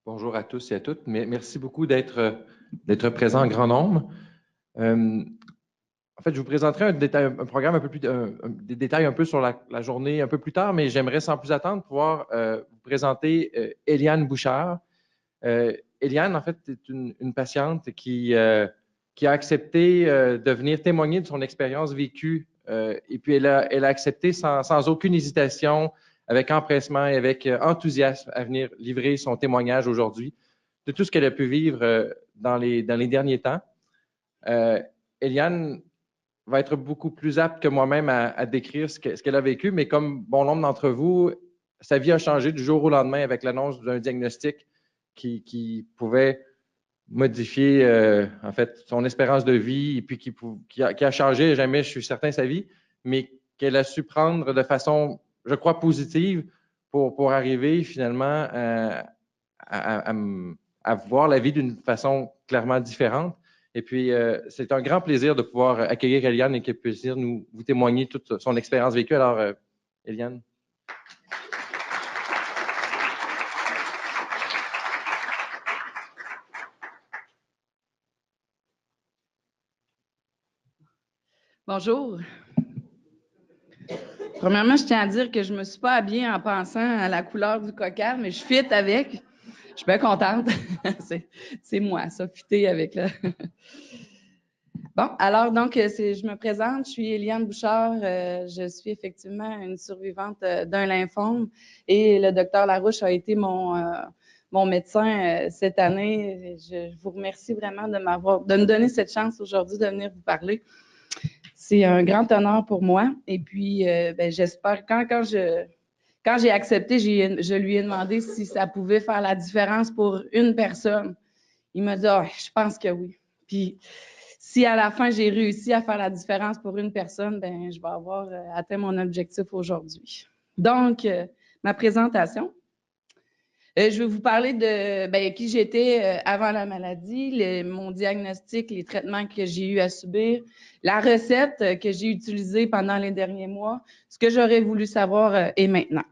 Bonjour à tous et à toutes. Merci beaucoup d'être présents en grand nombre. En fait, je vous présenterai un programme un peu plus, des détails un peu sur la journée un peu plus tard, mais j'aimerais sans plus attendre pouvoir vous présenter Eliane Bouchard. Eliane, en fait, est une patiente qui a accepté de venir témoigner de son expérience vécue et puis elle a accepté sans aucune hésitation, avec empressement et avec enthousiasme à venir livrer son témoignage aujourd'hui de tout ce qu'elle a pu vivre dans les derniers temps. Eliane va être beaucoup plus apte que moi-même à décrire ce qu'elle a vécu, mais comme bon nombre d'entre vous, sa vie a changé du jour au lendemain avec l'annonce d'un diagnostic qui pouvait modifier en fait son espérance de vie et puis qui a changé jamais, je suis certain, sa vie, mais qu'elle a su prendre de façon, je crois, positive pour arriver finalement à voir la vie d'une façon clairement différente. Et puis, c'est un grand plaisir de pouvoir accueillir Eliane et qu'elle puisse vous témoigner toute son expérience vécue. Alors, Eliane. Bonjour. Premièrement, je tiens à dire que je ne me suis pas habillée en pensant à la couleur du cocarde, mais je fit avec. Je suis bien contente. C'est moi, ça, fitter avec là. Bon, alors donc, je me présente, je suis Eliane Bouchard, je suis effectivement une survivante d'un lymphome et le docteur Larouche a été mon médecin cette année. Je vous remercie vraiment de me donner cette chance aujourd'hui de venir vous parler. C'est un grand honneur pour moi. Et puis, j'espère, quand j'ai accepté, je lui ai demandé si ça pouvait faire la différence pour une personne. Il m'a dit, je pense que oui. Puis, si à la fin, j'ai réussi à faire la différence pour une personne, je vais avoir atteint mon objectif aujourd'hui. Donc, ma présentation. Je vais vous parler de qui j'étais avant la maladie, mon diagnostic, les traitements que j'ai eu à subir, la recette que j'ai utilisée pendant les derniers mois, ce que j'aurais voulu savoir et maintenant.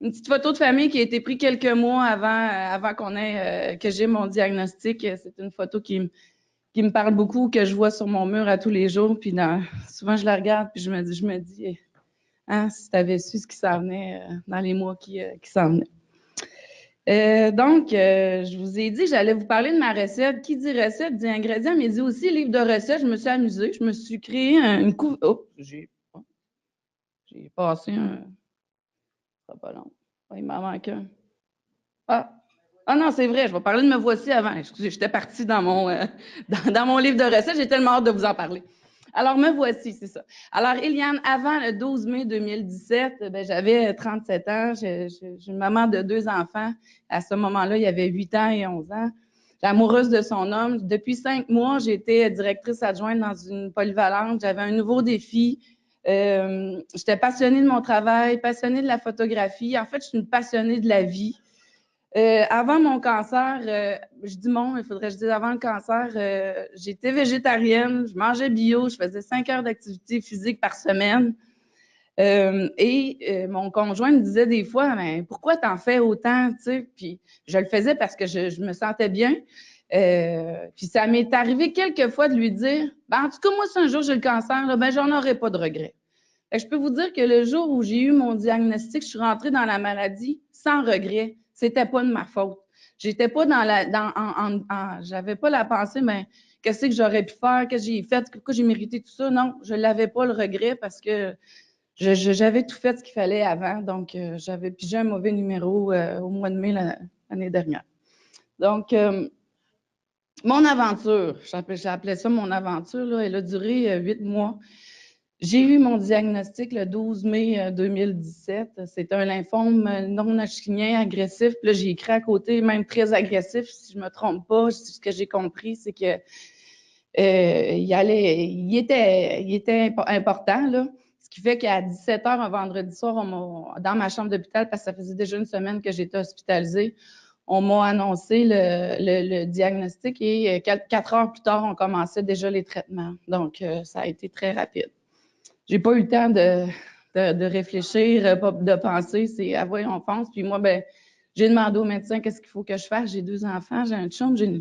Une petite photo de famille qui a été prise quelques mois avant que j'ai mon diagnostic. C'est une photo qui me parle beaucoup, que je vois sur mon mur à tous les jours. Puis souvent, je la regarde puis je me dis si tu avais su ce qui s'en venait dans les mois qui s'en venaient. Je vous ai dit, j'allais vous parler de ma recette. Qui dit recette dit ingrédients, mais dit aussi livre de recettes. Je me suis amusée. Je me suis créé une couverture. Oh, j'ai passé un. Ça va pas long. Oh, il m'en manque un. Ah non, c'est vrai, je vais parler de Me Voici avant. Excusez, j'étais partie dans mon livre de recettes. J'ai tellement hâte de vous en parler. Alors, Me Voici, c'est ça. Alors, Eliane, avant le 12 mai 2017, j'avais 37 ans. Je suis une maman de 2 enfants. À ce moment-là, il y avait 8 ans et 11 ans. Amoureuse de son homme. Depuis 5 mois, j'étais directrice adjointe dans une polyvalente. J'avais un nouveau défi. J'étais passionnée de mon travail, passionnée de la photographie. En fait, je suis une passionnée de la vie. Avant mon cancer, je dis il faudrait que je dise avant le cancer, j'étais végétarienne, je mangeais bio, je faisais 5 heures d'activité physique par semaine. Mon conjoint me disait des fois, mais pourquoi t'en fais autant, tu sais? Puis je le faisais parce que je me sentais bien. Puis ça m'est arrivé quelques fois de lui dire, en tout cas, moi, si un jour j'ai le cancer, là, j'en aurai pas de regrets. Je peux vous dire que le jour où j'ai eu mon diagnostic, je suis rentrée dans la maladie sans regret. C'était pas de ma faute. J'étais pas j'avais pas la pensée, mais qu'est-ce que j'aurais pu faire, qu'est-ce que j'ai fait, pourquoi j'ai mérité tout ça. Non, je l'avais pas le regret parce que j'avais tout fait ce qu'il fallait avant. Donc, j'avais pigé un mauvais numéro au mois de mai l'année dernière. Donc, mon aventure, j'appelais ça mon aventure, là, elle a duré 8 mois. J'ai eu mon diagnostic le 12 mai 2017. C'est un lymphome non-hodgkinien agressif. Puis là, j'ai écrit à côté, même très agressif, si je ne me trompe pas. Ce que j'ai compris, c'est que il était important, là. Ce qui fait qu'à 17h un vendredi soir, dans ma chambre d'hôpital, parce que ça faisait déjà une semaine que j'étais hospitalisée, on m'a annoncé le diagnostic et 4 heures plus tard, on commençait déjà les traitements. Donc, ça a été très rapide. J'ai pas eu le temps de réfléchir, de penser. C'est voyons, on pense. Puis moi, J'ai demandé au médecin qu'est-ce qu'il faut que je fasse. J'ai 2 enfants, j'ai un chum, j'ai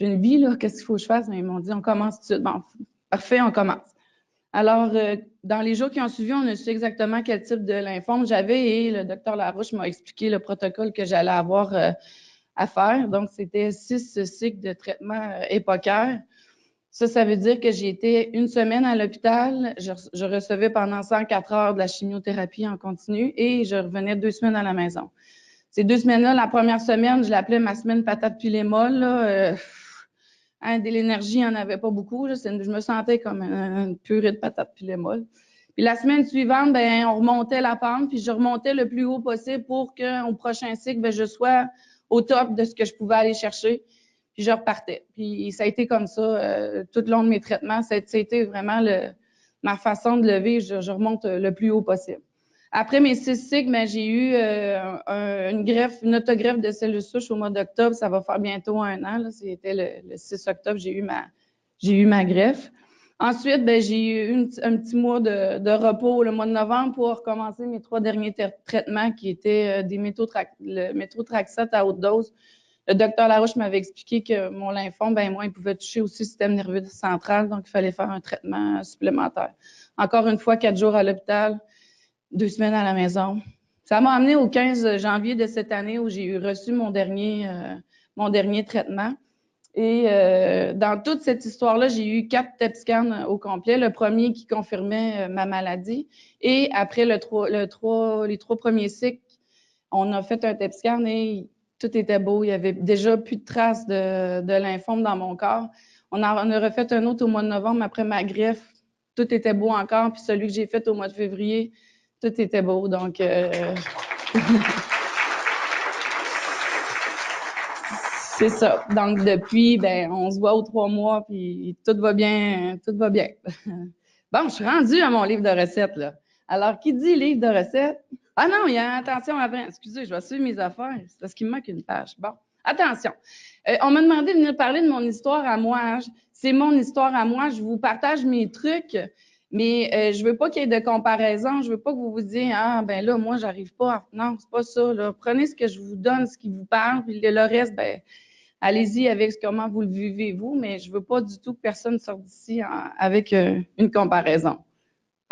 une vie, là. Qu'est-ce qu'il faut que je fasse? Mais ils m'ont dit, on commence tout de suite. Bon, parfait, on commence. Alors, dans les jours qui ont suivi, on a su exactement quel type de lymphome j'avais et le docteur Larouche m'a expliqué le protocole que j'allais avoir à faire. Donc, c'était 6 cycles de traitement épocaire. Ça veut dire que j'ai été 1 semaine à l'hôpital. Je recevais pendant 104 heures de la chimiothérapie en continu et je revenais 2 semaines à la maison. Ces 2 semaines-là, la première semaine, je l'appelais ma semaine patate pilée molle. De l'énergie, il n'y en avait pas beaucoup. Là. Je me sentais comme une purée de patates pilées molles. Puis la semaine suivante, ben, on remontait la pente, puis je remontais le plus haut possible pour qu'au prochain cycle, ben, je sois au top de ce que je pouvais aller chercher. Puis je repartais. Puis ça a été comme ça tout le long de mes traitements. Ça a été vraiment ma façon de lever. Je remonte le plus haut possible. Après mes 6 cycles, ben, j'ai eu une autogreffe de cellules souches au mois d'octobre. Ça va faire bientôt 1 an. C'était le 6 octobre, j'ai eu ma greffe. Ensuite, ben, j'ai eu un petit mois de repos le mois de novembre pour recommencer mes 3 derniers traitements qui étaient le méthotrexate à haute dose. Le docteur Larouche m'avait expliqué que mon lymphome, ben moi, il pouvait toucher aussi le système nerveux central, donc il fallait faire un traitement supplémentaire. Encore une fois, 4 jours à l'hôpital, 2 semaines à la maison. Ça m'a amené au 15 janvier de cette année où j'ai reçu mon dernier traitement. Et dans toute cette histoire-là, j'ai eu 4 TEP scans au complet. Le premier qui confirmait ma maladie. Et après les 3 premiers cycles, on a fait un TEP scan et tout était beau. Il n'y avait déjà plus de traces de lymphome dans mon corps. On a refait un autre au mois de novembre après ma greffe. Tout était beau encore. Puis celui que j'ai fait au mois de février, tout était beau. Donc, c'est ça. Donc, depuis, ben, on se voit aux 3 mois, puis tout va bien, tout va bien. Bon, je suis rendue à mon livre de recettes, là. Alors, qui dit livre de recettes? Ah non, il y a attention avant. Excusez, je vais suivre mes affaires. C'est parce qu'il me manque une page. Bon, attention. On m'a demandé de venir parler de mon histoire à moi. C'est mon histoire à moi. Je vous partage mes trucs, mais je veux pas qu'il y ait de comparaison. Je veux pas que vous vous disiez, ah, ben là, moi, j'arrive pas. Non, c'est pas ça, là. Prenez ce que je vous donne, ce qui vous parle, puis le reste, ben, allez-y avec comment vous le vivez, vous, mais je veux pas du tout que personne sorte d'ici avec une comparaison.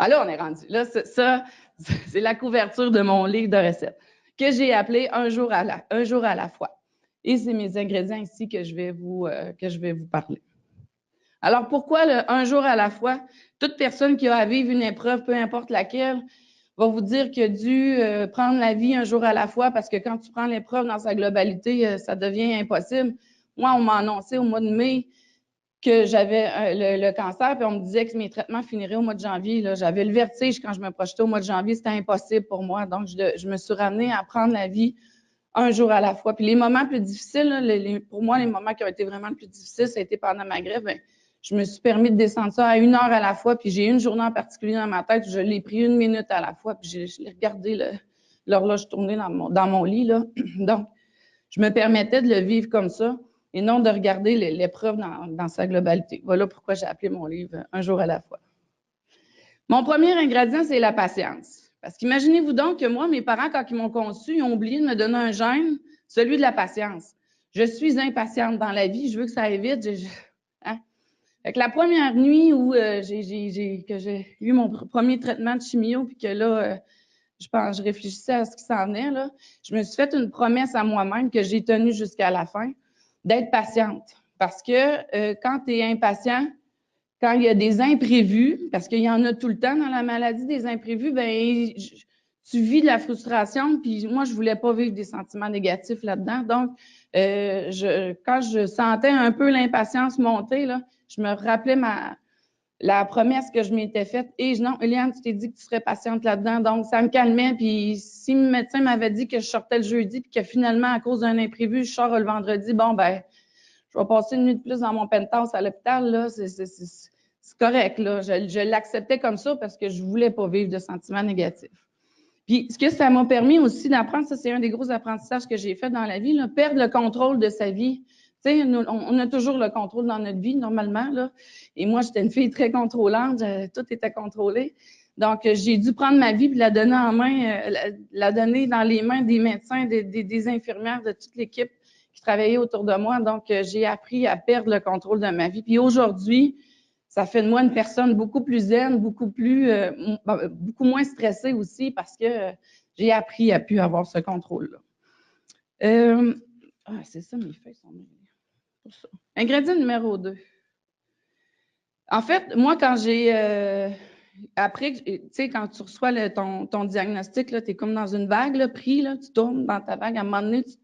Ah là, on est rendu. Là, ça, c'est la couverture de mon livre de recettes que j'ai appelé un jour à la fois. Et c'est mes ingrédients ici que je vais vous parler. Alors, pourquoi le un jour à la fois? Toute personne qui a à vivre une épreuve, peu importe laquelle, va vous dire qu'il a dû prendre la vie un jour à la fois parce que quand tu prends l'épreuve dans sa globalité, ça devient impossible. Moi, on m'a annoncé au mois de mai que j'avais le cancer, puis on me disait que mes traitements finiraient au mois de janvier. J'avais le vertige quand je me projetais au mois de janvier, c'était impossible pour moi. Donc, je me suis ramenée à prendre la vie un jour à la fois. Puis les moments plus difficiles, là, pour moi, les moments qui ont été vraiment le plus difficiles, ça a été pendant ma greffe. Bien, je me suis permis de descendre ça à 1 heure à la fois, puis j'ai une journée en particulier dans ma tête où je l'ai pris 1 minute à la fois, puis je l'ai regardé l'horloge tourner dans mon lit. Là. Donc, je me permettais de le vivre comme ça et non de regarder l'épreuve dans sa globalité. Voilà pourquoi j'ai appelé mon livre « Un jour à la fois ». Mon premier ingrédient, c'est la patience. Parce qu'imaginez-vous donc que moi, mes parents, quand ils m'ont conçu, ils ont oublié de me donner un gène, celui de la patience. Je suis impatiente dans la vie, je veux que ça aille vite. Hein? Fait que la première nuit où j'ai eu mon premier traitement de chimio, puis que là, je réfléchissais à ce qui s'en venait, là, je me suis fait une promesse à moi-même que j'ai tenue jusqu'à la fin, d'être patiente. Parce que quand tu es impatient, quand il y a des imprévus, parce qu'il y en a tout le temps dans la maladie, des imprévus, ben tu vis de la frustration, puis moi, je voulais pas vivre des sentiments négatifs là-dedans. Donc, quand je sentais un peu l'impatience monter, là, je me rappelais la promesse que je m'étais faite. Et non, Eliane, tu t'es dit que tu serais patiente là-dedans. Donc, ça me calmait. Puis, si le médecin m'avait dit que je sortais le jeudi, puis que finalement, à cause d'un imprévu, je sors le vendredi, bon, ben, je vais passer une nuit de plus dans mon penthouse à l'hôpital, là. C'est correct, là. Je l'acceptais comme ça parce que je voulais pas vivre de sentiments négatifs. Puis, ce que ça m'a permis aussi d'apprendre, ça, c'est un des gros apprentissages que j'ai fait dans la vie, là, perdre le contrôle de sa vie. Tu sais, on a toujours le contrôle dans notre vie, normalement, là. Et moi, j'étais une fille très contrôlante, tout était contrôlé. Donc, j'ai dû prendre ma vie et la donner en main, la donner dans les mains des médecins, des infirmières, de toute l'équipe qui travaillait autour de moi. Donc, j'ai appris à perdre le contrôle de ma vie. Puis aujourd'hui, ça fait de moi une personne beaucoup plus zen, beaucoup moins stressée aussi parce que j'ai appris à plus avoir ce contrôle-là. C'est ça, mes feuilles sont pour ça. Ingrédient numéro 2. En fait, moi, quand j'ai... après, tu sais, quand tu reçois ton diagnostic, tu es comme dans une vague, là, pris, là, tu tournes dans ta vague. À un moment donné, tu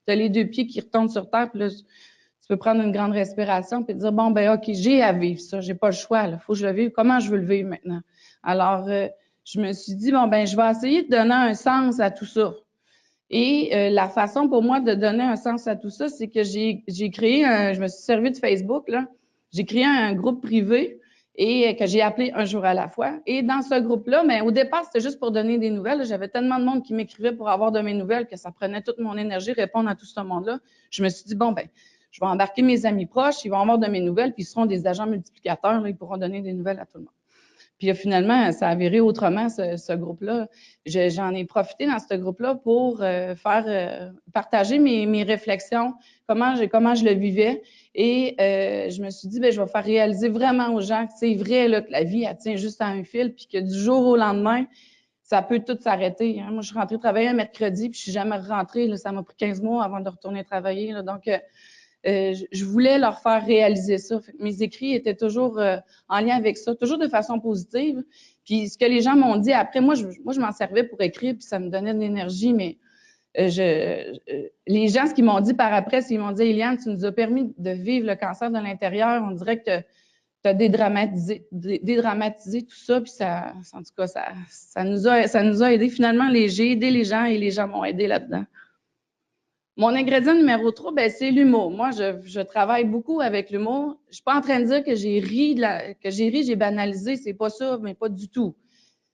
as les 2 pieds qui retombent sur terre, puis là, tu peux prendre une grande respiration puis te dire, bon, ben OK, j'ai à vivre ça, j'ai pas le choix, il faut que je le vive. Comment je veux le vivre maintenant? Alors, je me suis dit, bon, ben je vais essayer de donner un sens à tout ça. Et la façon pour moi de donner un sens à tout ça, c'est que j'ai créé je me suis servi de Facebook, là. J'ai créé un groupe privé et que j'ai appelé Un jour à la fois. Et dans ce groupe-là, mais au départ, c'était juste pour donner des nouvelles. J'avais tellement de monde qui m'écrivait pour avoir de mes nouvelles que ça prenait toute mon énergie répondre à tout ce monde-là. Je me suis dit, bon, ben je vais embarquer mes amis proches, ils vont avoir de mes nouvelles, puis ils seront des agents multiplicateurs, là, ils pourront donner des nouvelles à tout le monde. Puis finalement, ça a viré autrement, ce groupe-là. J'en ai profité dans ce groupe-là pour partager mes réflexions, comment je le vivais. Et je me suis dit, ben je vais faire réaliser vraiment aux gens que c'est vrai là, que la vie, elle tient juste à un fil, puis que du jour au lendemain, ça peut tout s'arrêter. Hein. Moi, je suis rentrée travailler un mercredi, puis je suis jamais rentrée. Là, ça m'a pris 15 mois avant de retourner travailler. Là. Donc, je voulais leur faire réaliser ça. Fait que mes écrits étaient toujours en lien avec ça, toujours de façon positive. Puis ce que les gens m'ont dit après, moi, je m'en servais pour écrire, puis ça me donnait de l'énergie, mais les gens, ce qu'ils m'ont dit par après, c'est qu'ils m'ont dit, Éliane, tu nous as permis de vivre le cancer de l'intérieur. On dirait que tu as dédramatisé tout ça, puis ça, en tout cas, ça nous a aidé. Finalement, j'ai aidé les gens et les gens m'ont aidé là-dedans. Mon ingrédient numéro 3, ben, c'est l'humour. Moi, je travaille beaucoup avec l'humour. Je suis pas en train de dire que j'ai banalisé, c'est pas ça, mais pas du tout.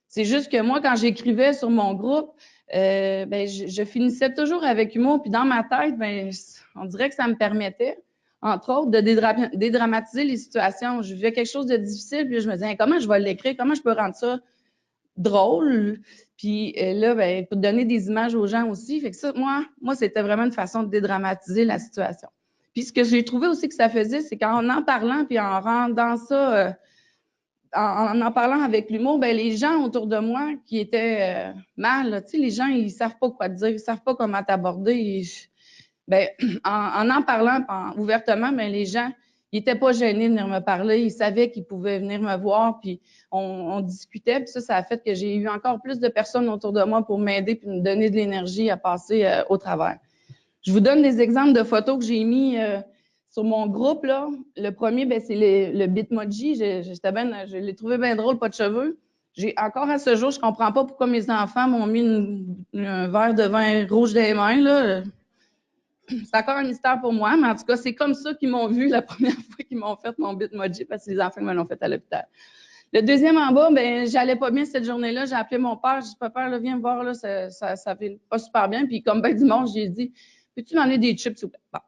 C'est juste que moi, quand j'écrivais sur mon groupe, ben, je finissais toujours avec humour, puis dans ma tête, ben, on dirait que ça me permettait, entre autres, de dédramatiser les situations. Je vivais quelque chose de difficile, puis je me disais, comment je vais l'écrire, comment je peux rendre ça drôle. Puis là, ben, pour donner des images aux gens aussi. Fait que ça, moi, c'était vraiment une façon de dédramatiser la situation. Puis ce que j'ai trouvé aussi que ça faisait, c'est qu'en parlant, puis en rendant ça, en parlant avec l'humour, ben les gens autour de moi qui étaient mal, tu sais, les gens, ils savent pas quoi te dire, ils savent pas comment t'aborder. Ben, en parlant ouvertement, ben, les gens, ils étaient pas gênés de venir me parler. Ils savaient qu'ils pouvaient venir me voir, puis on discutait. Puis ça a fait que j'ai eu encore plus de personnes autour de moi pour m'aider puis me donner de l'énergie à passer au travers. Je vous donne des exemples de photos que j'ai mis sur mon groupe, là. Le premier, ben, c'est le Bitmoji. Je l'ai trouvé bien drôle, pas de cheveux. Encore à ce jour, je comprends pas pourquoi mes enfants m'ont mis un verre de vin rouge dans les mains, là. C'est encore un mystère pour moi, mais en tout cas, c'est comme ça qu'ils m'ont vu la première fois qu'ils m'ont fait mon Bitmoji parce que les enfants me l'ont fait à l'hôpital. Le deuxième en bas, ben j'allais pas bien cette journée-là. J'ai appelé mon père. J'ai dit, papa, là, viens me voir, là, ça fait pas super bien. Puis comme ben dimanche, j'ai dit, peux-tu m'emmener des chips, s'il vous plaît? Bon.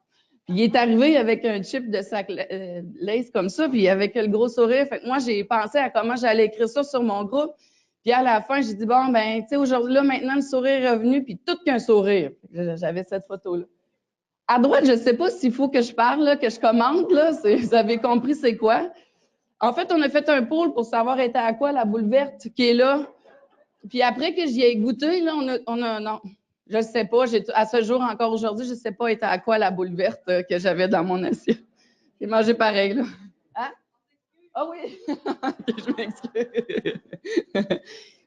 Puis il est arrivé avec un chip de sac Lace comme ça, puis avec le gros sourire. Fait que moi, j'ai pensé à comment j'allais écrire ça sur mon groupe. Puis à la fin, j'ai dit, bon, ben, tu sais, aujourd'hui, là, maintenant, le sourire est revenu, puis tout qu'un sourire. J'avais cette photo-là. À droite, je ne sais pas s'il faut que je parle, là, que je commente. Là. Vous avez compris c'est quoi. En fait, on a fait un poll pour savoir était à quoi la boule verte qui est là. Puis après que j'y ai goûté, là, non, je ne sais pas. À ce jour, encore aujourd'hui, je ne sais pas était à quoi la boule verte que j'avais dans mon assiette. J'ai mangé pareil. Là. Hein? Ah oui! Je m'excuse.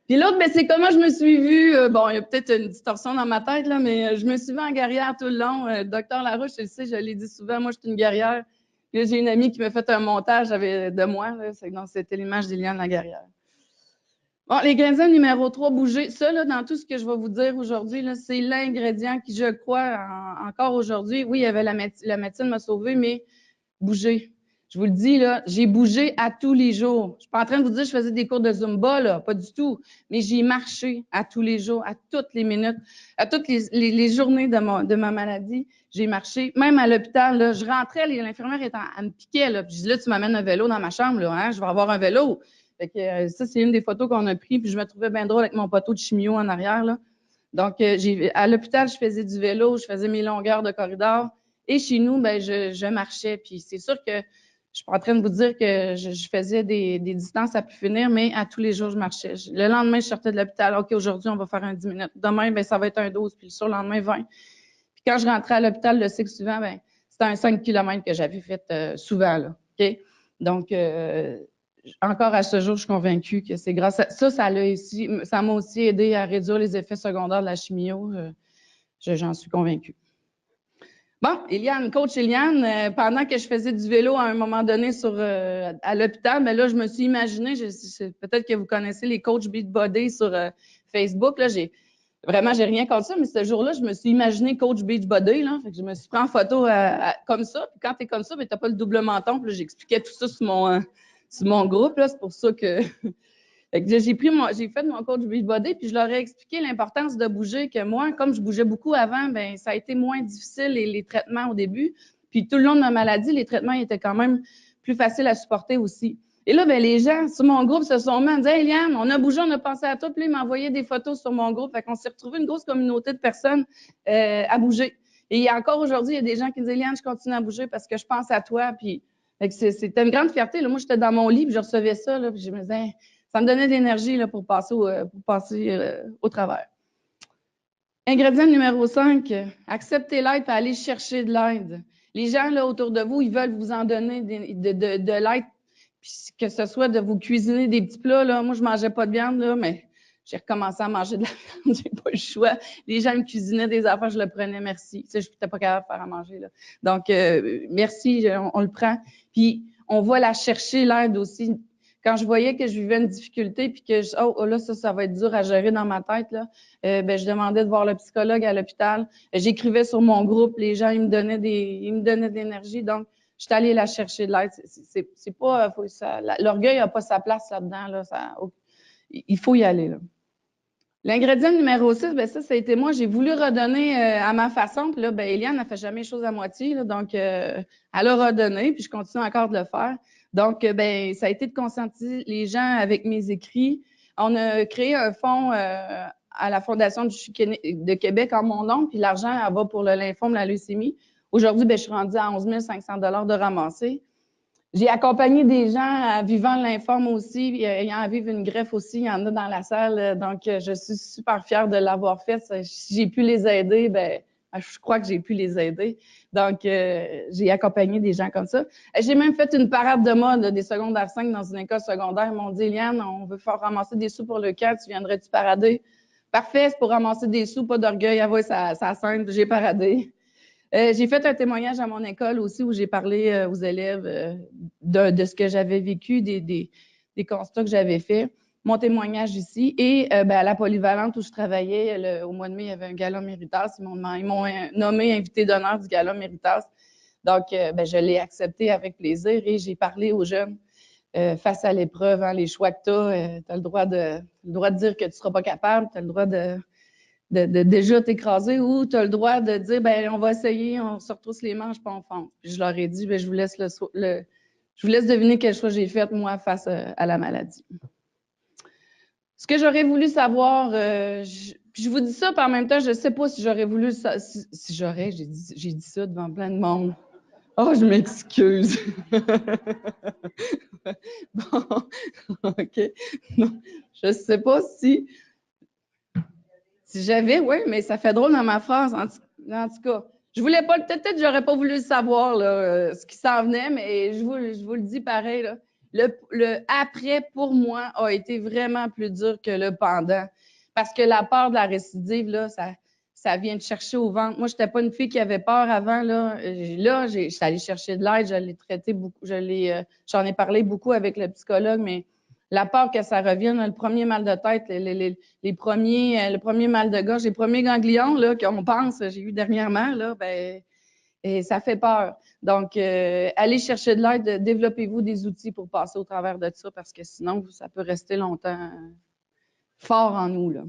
Puis l'autre, ben, c'est comment je me suis vue. Bon, il y a peut-être une distorsion dans ma tête, là, mais je me suis vue en guerrière tout le long. Docteur Larouche, je le sais, je l'ai dit souvent, moi, je suis une guerrière. Puis là, j'ai une amie qui m'a fait un montage de moi. Là, donc, c'était l'image d'Éliane la guerrière. Bon, l'ingrédient numéro 3, bouger. Ça, là, dans tout ce que je vais vous dire aujourd'hui, là, c'est l'ingrédient qui, je crois, encore aujourd'hui, oui, il y avait la médecine m'a sauvée, mais bouger. Je vous le dis, là, j'ai bougé à tous les jours. Je suis pas en train de vous dire que je faisais des cours de Zumba, là, pas du tout. Mais j'ai marché à tous les jours, à toutes les minutes, à toutes les journées de ma maladie. J'ai marché. Même à l'hôpital, là, je rentrais, l'infirmière elle me piquait, là. Puis je dis, là, tu m'amènes un vélo dans ma chambre, là, hein, je vais avoir un vélo. Fait que, ça, c'est une des photos qu'on a prises, puis je me trouvais bien drôle avec mon poteau de chimio en arrière, là. Donc, à l'hôpital, je faisais du vélo, je faisais mes longueurs de corridor. Et chez nous, ben, je marchais. Puis c'est sûr que je suis pas en train de vous dire que je faisais des distances à plus finir, mais à tous les jours, je marchais. Le lendemain, je sortais de l'hôpital. OK, aujourd'hui, on va faire un 10 minutes. Demain, ben, ça va être un 12, puis le surlendemain, 20. Puis quand je rentrais à l'hôpital le cycle suivant, ben, c'était un 5 km que j'avais fait souvent, là. OK? Donc, encore à ce jour, je suis convaincue que c'est grâce à ça, ça m'a aussi aidé à réduire les effets secondaires de la chimio. J'en suis convaincue. Bon, Eliane, coach Eliane, pendant que je faisais du vélo à un moment donné à l'hôpital, mais là, je me suis imaginée, peut-être que vous connaissez les coachs Beachbody sur Facebook, là, j'ai rien contre ça, mais ce jour-là, je me suis imaginée coach Beachbody, là, fait que je me suis pris en photo comme ça, puis quand t'es comme ça, ben, t'as pas le double menton, puis là, j'expliquais tout ça sur mon groupe, là, c'est pour ça que... Fait que j'ai fait mon coach Beachbody, puis je leur ai expliqué l'importance de bouger, que moi, comme je bougeais beaucoup avant, ben ça a été moins difficile les traitements au début. Puis tout le long de ma maladie, les traitements étaient quand même plus faciles à supporter aussi. Et là, ben les gens sur mon groupe se sont mis à me dire « Hey, Liane, on a bougé, on a pensé à toi. » Puis là, ils m'envoyaient des photos sur mon groupe. Fait qu'on s'est retrouvé une grosse communauté de personnes à bouger. Et encore aujourd'hui, il y a des gens qui disent « Liane, je continue à bouger parce que je pense à toi. » Puis c'était une grande fierté. Là, moi, j'étais dans mon lit, puis je recevais ça, là, puis je me disais ça me donnait de l'énergie pour passer au travers. Ingrédient numéro 5, accepter l'aide et aller chercher de l'aide. Les gens là, autour de vous, ils veulent vous en donner de l'aide, que ce soit de vous cuisiner des petits plats. Là. Moi, je ne mangeais pas de viande, là, mais j'ai recommencé à manger de la viande, j'ai pas le choix. Les gens me cuisinaient des affaires, je le prenais, merci. Je n'étais pas capable de faire à manger. Là. Donc, merci, on le prend. Puis, on va la chercher, l'aide aussi. Quand je voyais que je vivais une difficulté puis que là, ça va être dur à gérer dans ma tête, là, ben, je demandais de voir le psychologue à l'hôpital. J'écrivais sur mon groupe, les gens, ils me donnaient de l'énergie. Donc, je suis allée la chercher de l'aide. C'est pas, l'orgueil n'a pas sa place là-dedans, là. Il faut y aller, là. L'ingrédient numéro 6, ben ça a été moi. J'ai voulu redonner à ma façon. Puis là, ben, Eliane n'a fait jamais les choses à moitié. Là, donc, elle a redonné, puis je continue encore de le faire. Donc, ben, ça a été de conscientiser les gens avec mes écrits. On a créé un fonds à la Fondation de Québec en mon nom, puis l'argent, elle va pour le lymphome, la leucémie. Aujourd'hui, ben, je suis rendue à 11 500 $ de ramasser. J'ai accompagné des gens vivant le lymphome aussi, ayant à vivre une greffe aussi, il y en a dans la salle, donc je suis super fière de l'avoir fait. Si j'ai pu les aider, ben je crois que j'ai pu les aider. Donc, j'ai accompagné des gens comme ça. J'ai même fait une parade de mode des secondaires 5 dans une école secondaire. Ils m'ont dit, Eliane, on veut faire ramasser des sous pour le camp, tu viendrais-tu parader? Parfait, c'est pour ramasser des sous, pas d'orgueil, ça scène, j'ai paradé. J'ai fait un témoignage à mon école aussi où j'ai parlé aux élèves de ce que j'avais vécu, des constats que j'avais faits. Mon témoignage ici. Et ben, à la polyvalente où je travaillais, au mois de mai, il y avait un gala Méritas. Ils m'ont nommé invité d'honneur du gala Méritas. Donc, ben, je l'ai accepté avec plaisir et j'ai parlé aux jeunes face à l'épreuve, hein, les choix que tu as. Tu as le droit de dire que tu ne seras pas capable, tu as le droit de déjà t'écraser ou tu as le droit de dire ben on va essayer, on se retrousse les manches puis on fonce. Puis je leur ai dit ben je vous laisse je vous laisse deviner quel choix j'ai fait moi face à la maladie. Ce que j'aurais voulu savoir, je vous dis ça, puis en même temps, je ne sais pas si j'aurais voulu ça, j'ai dit ça devant plein de monde. Oh, je m'excuse. Bon, OK. Non, je ne sais pas si j'avais, oui, mais ça fait drôle dans ma phrase. En tout cas, je voulais pas, peut-être j'aurais pas voulu le savoir, là, ce qui s'en venait, mais je vous le dis pareil, là. Le après, pour moi, a été vraiment plus dur que le pendant. Parce que la peur de la récidive, là, ça vient de chercher au ventre. Moi, j'étais pas une fille qui avait peur avant, là. Là, je suis allée chercher de l'aide, je l'ai traité beaucoup, j'en ai parlé beaucoup avec le psychologue, mais la peur que ça revienne, le premier mal de tête, le premier mal de gorge, les premiers ganglions là, qu'on pense, j'ai eu dernièrement, là, ben, et ça fait peur. Donc, allez chercher de l'aide, développez-vous des outils pour passer au travers de ça, parce que sinon, ça peut rester longtemps fort en nous. Là.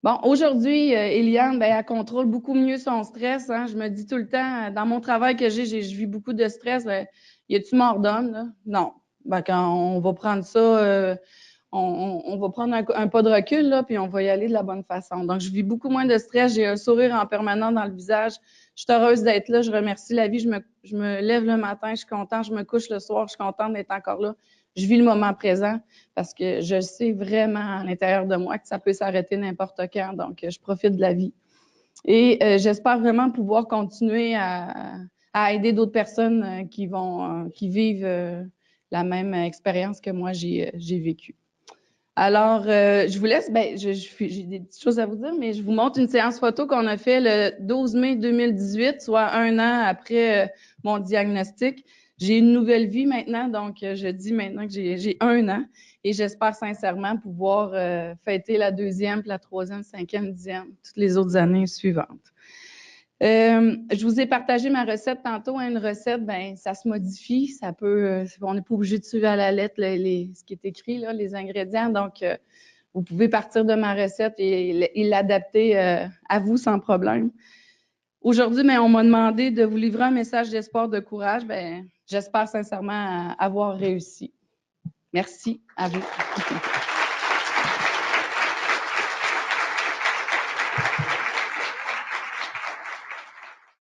Bon, aujourd'hui, Eliane, ben, elle contrôle beaucoup mieux son stress. Hein. Je me dis tout le temps, dans mon travail que je vis beaucoup de stress. Ben, y a-tu mort d'homme? Non. ben, quand on va prendre ça, on va prendre un pas de recul, là, puis on va y aller de la bonne façon. Donc, je vis beaucoup moins de stress. J'ai un sourire en permanent dans le visage. Je suis heureuse d'être là. Je remercie la vie. Je me lève le matin, je suis contente. Je me couche le soir, je suis contente d'être encore là. Je vis le moment présent parce que je sais vraiment à l'intérieur de moi que ça peut s'arrêter n'importe quand. Donc, je profite de la vie. Et j'espère vraiment pouvoir continuer à aider d'autres personnes qui vivent la même expérience que moi j'ai vécue. Alors, je vous laisse, j'ai des petites choses à vous dire, mais je vous montre une séance photo qu'on a fait le 12 mai 2018, soit 1 an après mon diagnostic. J'ai une nouvelle vie maintenant, donc je dis maintenant que j'ai 1 an et j'espère sincèrement pouvoir fêter la 2e, puis la 3e, 5e, 10e, toutes les autres années suivantes. Je vous ai partagé ma recette tantôt. Une recette, ben ça se modifie, ça peut. On n'est pas obligé de suivre à la lettre ce qui est écrit là, les ingrédients. Donc, vous pouvez partir de ma recette et l'adapter à vous sans problème. Aujourd'hui, ben, on m'a demandé de vous livrer un message d'espoir, de courage. Ben, j'espère sincèrement avoir réussi. Merci à vous.